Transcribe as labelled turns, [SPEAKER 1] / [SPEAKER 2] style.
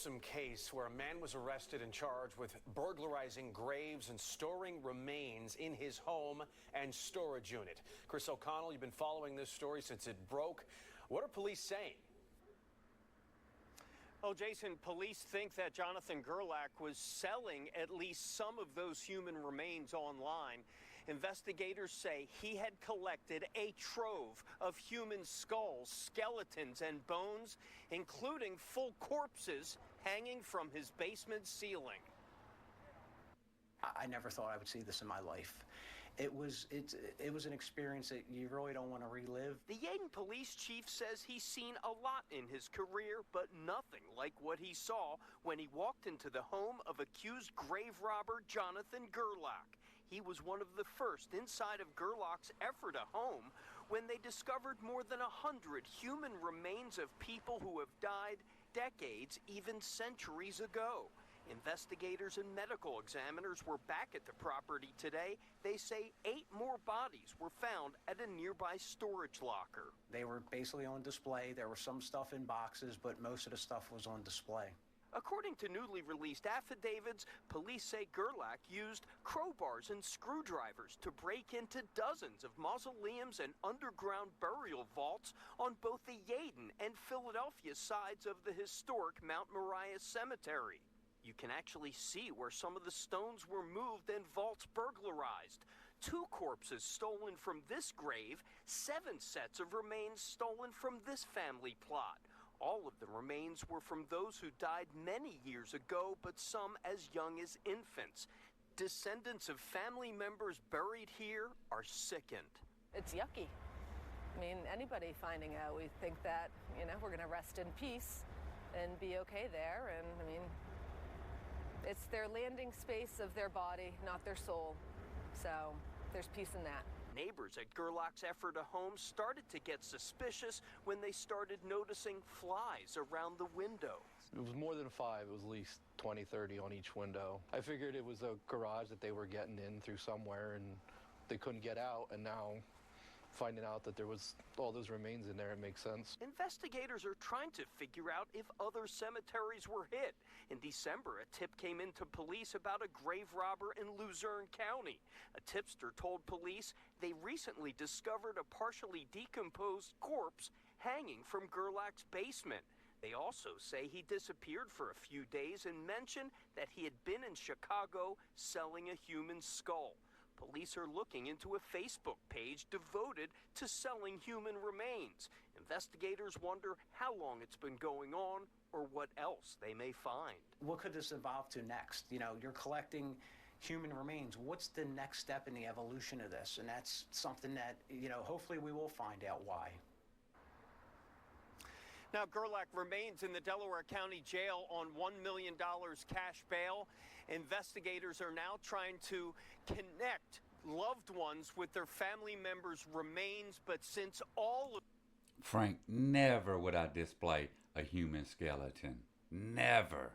[SPEAKER 1] Some case where a man was arrested and charged with burglarizing graves and storing remains in his home and storage unit. Chris O'Connell, you've been following this story since it broke. What are police saying?
[SPEAKER 2] Well, Jason, police think that Jonathan Gerlach was selling at least some of those human remains online. Investigators say he had collected a trove of human skulls, skeletons, and bones, including full corpses hanging from his basement ceiling.
[SPEAKER 3] I never thought I would see this in my life. It was an experience that you really don't want to relive.
[SPEAKER 2] The Yeadon police chief says he's seen a lot in his career, but nothing like what he saw when he walked into the home of accused grave robber Jonathan Gerlach. He was one of the first inside of Gerlach's Ephrata home when they discovered more than 100 human remains of people who have died decades, even centuries ago. Investigators and medical examiners were back at the property today. They say 8 more bodies were found at a nearby storage locker.
[SPEAKER 3] They were basically on display. There was some stuff in boxes, but most of the stuff was on display.
[SPEAKER 2] According to newly released affidavits, police say Gerlach used crowbars and screwdrivers to break into dozens of mausoleums and underground burial vaults on both the Yeadon and Philadelphia sides of the historic Mount Moriah Cemetery. You can actually see where some of the stones were moved and vaults burglarized. 2 corpses stolen from this grave, 7 sets of remains stolen from this family plot. All of the remains were from those who died many years ago, but some as young as infants. Descendants of family members buried here are sickened.
[SPEAKER 4] It's yucky. I mean, anybody finding out, we think that, we're going to rest in peace and be okay there. And, I mean, it's their landing space of their body, not their soul. So there's peace in that.
[SPEAKER 2] Neighbors at Gerlach's Ephrata home started to get suspicious when they started noticing flies around the window.
[SPEAKER 5] It was more than 5. It was at least 20, 30 on each window. I figured it was a garage that they were getting in through somewhere and they couldn't get out, and now finding out that there was all those remains in there, it makes sense.
[SPEAKER 2] Investigators are trying to figure out if other cemeteries were hit. In December, a tip came into police about a grave robber in Luzerne County. A tipster told police they recently discovered a partially decomposed corpse hanging from Gerlach's basement. They also say he disappeared for a few days and mentioned that he had been in Chicago selling a human skull. Police are looking into a Facebook page devoted to selling human remains. Investigators wonder how long it's been going on or what else they may find.
[SPEAKER 3] What could this evolve to next? You're collecting human remains. What's the next step in the evolution of this? And that's something that, hopefully we will find out why.
[SPEAKER 2] Now, Gerlach remains in the Delaware County Jail on $1 million cash bail. Investigators are now trying to connect loved ones with their family members' remains, but since all of...
[SPEAKER 6] Frank, never would I display a human skeleton. Never.